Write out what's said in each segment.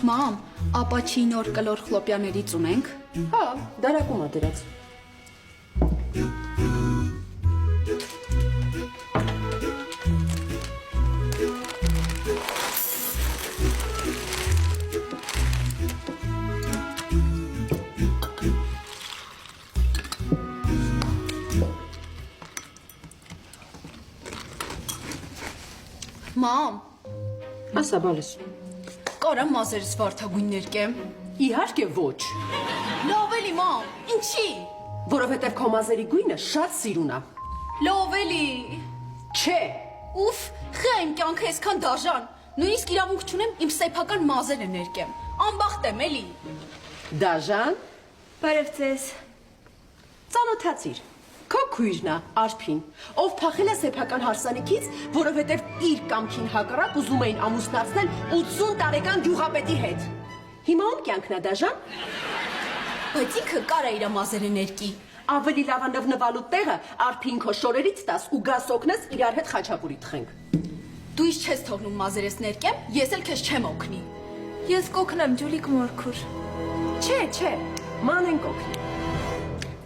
Մամ, ապաչի նոր կլոր խլոպյաներից ունենք։ Հա, դարակում է դրած։ Մամ, Ասա բալես։ կարամ մազերս վարդագույն ներկեմ։ Իհարկե ոչ, Լավ էլի, մամ, ինչի։ որովհետև քո մազերի գույնը շատ սիրուն է։ Լավ էլի։ Չէ, Ուֆ, խե իմ կյանքը այսքան դաժան։ Նույնիսկ իրավունք չունեմ իմ սեփական մազերը ներկեմ։ Անբախտ եմ էլի։ դաժան, Բարև ձեզ։ ծանոթացիր։ Քո քույրն է Արփին, ով փախել է սեփական հարսանիքից, որովհետև իր կամքին հակառակ ուզում էին ամուսնացնել 80 տարեկան գյուղապետի հետ։ Հիմա ում կյանքն է դաժան։ Բայց ինքը կարա իր մազերը ներկի։ Ավելի լավ է նվնվալու տեղը Արփին քո շորերից տաս ու գաս օգնես իրար հետ խաչապուրի թխենք։ Դու իշ չես թողնում մազերս ներկեմ, ես էլ քեզ չեմ օգնի։ Ես կօգնեմ Ջուլիկ մորքուր։ Չէ, մանեն կօգնի։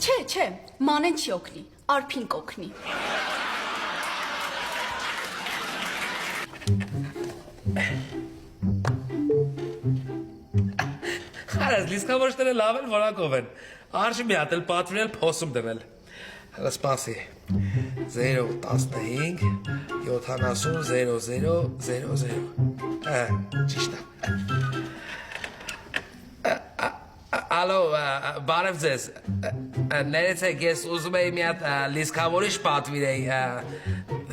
Չէ, մանեն չի օգնի, Արփին կօգնի։ Հարաս, լիսկավորշները լավ են որակով են, արժի մի հատ էլ պատվիրել փոսում դնել, հələ սպասի, 015 70 0000, ճիշտ է, ալո, բարև ձեզ, ներեցեք ես ուզում էի մի հատ լիսկավորիչ պատվիրեի,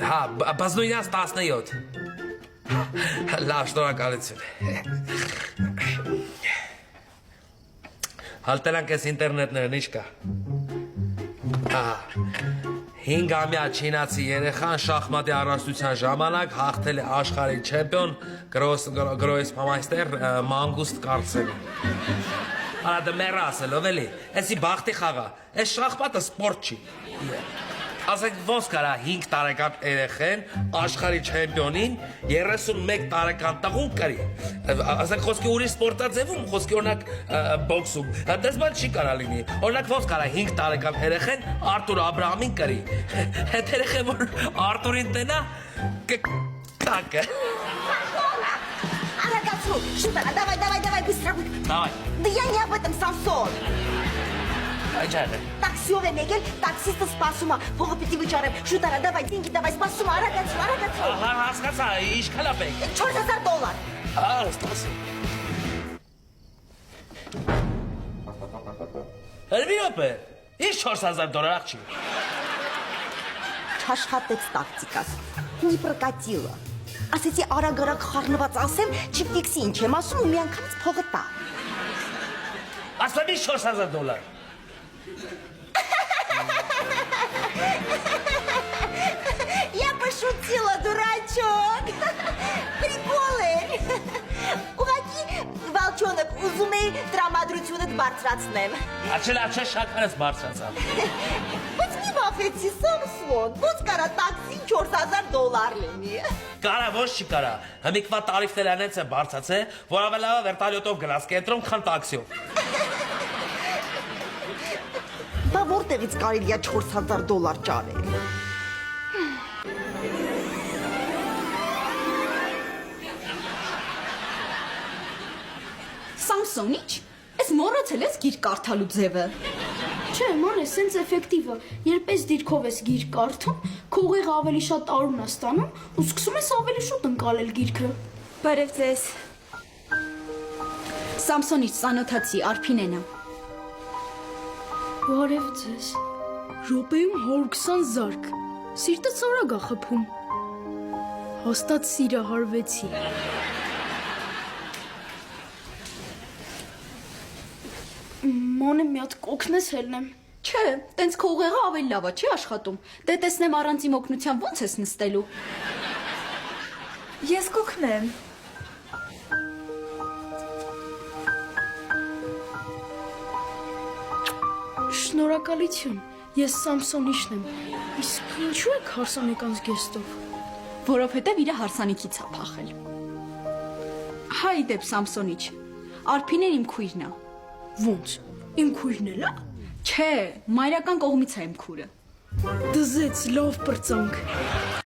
հա, բաց նույնած 17, լավ, շնորհակալություն, հալտերանք ես ինտերնետներն ինչ կա, 5-ամյա չինացի երեխան շախմատի առաշտության ժամանակ հաղթել է աշխարհի չեմպիոն գրոսմայստեր մանգուստ Կարլսենին։ Արա դե մեռ ասելով էլի, էսի բախտի խաղա, էս շախմատը սպորտ չի։ Ասենք ոնց կարա 5 տարեկան երեխեն աշխարհի չեմպիոնին 31 տարեկան տղուն կրի։ Ասենք խոսքի ուրիշ սպորտաձևում, խոսքի օրինակ բոքսում, դες բան չի կարա լինի։ Օրինակ ոնց կարա 5 տարեկան երեխեն Արտուր Աբրահամին կրի։ Հետ երեխեն որ Արտուրին տենա կակը։ Арагацу, шутера, давай, быстро. Давай։ Да я не об этом, Самсон. Այջանը։ Таксиով եմ եկել, տաքսիստը սպասում է, փողը պիտի վճարեմ, շուտարա, давай, деньги, давай, սպասում է, արագացու։ Հասկացա, ինչքան է պետք։ $4000. Սպասի։ Հրվի րոպե, ինչ $4000 աղջի։ Չաշխատեց տակտիկաս, մի պրկատիլը։ Ասեցի արագ խառնված ասեմ, չպիտիքսի ինչ եմ ասում ու մի անգամից փողը տա։ Ասում ինչ $4000։ Я пошутила, дурачок. Прикол է։ Ուղղակի Վալչոնը ուզում էի տրամադրությունդ բարձրացնեմ։ Աչել շաքարս բարձրացա։ Բայց մի վախեցի, Սամսոն, ոնց կարա տաքսին $4000 լինի։ Կարա, ոչ չի կարա։ Հմիկվա տարիֆները անենց է բարձացե, որ ավելավա վերտալյոտով գնաս կենտրոն, քան տաքսիով։ Բա որտեղից կարելի է $4000 ճարել։ Սամսոն ինչ, ես մոռացել ես գիրք կարդալու ձևը։ Չէ, ման է, սենց էֆեկտիվ է։ Երբ ես դիրքով ես գիրք կարդում, քո ուղեղը ավելի շատ տարուն է ստանում ու սկսում ես ավելի շուտ ընկալել գիրքը։ Բարև ձեզ։ Սամսոնից ծանոթացի, Արփինենը։ Բարև ձեզ։ Րոպեում 120 զարկ։ Սիրտը ծորագ է խփում։ Հաստատ սիրահարվեցի։ Մանե մի հատ կօգնես հելնեմ։ Չէ, տենց քո ուղեղը ավելի լավ է, չի աշխատում։ Դե տեսնեմ առանց իմ օգնության ո՞նց ես նստելու։ Ես կօգնեմ։ Շնորհակալություն։ Ես Սամսոնիշն եմ։ Իսկ ինչու եք հարսանեկան զգեստով։ որովհետև իր հարսանիքից է փախել։ Հայ դեպ Սամսոնիչ, Արփինեն իմ քույրն է։ Ոնց։ Իմ քույրն էլա։ Չէ, մայրական կողմից է իմ քուրը։ Դզեց լավ պրծանք։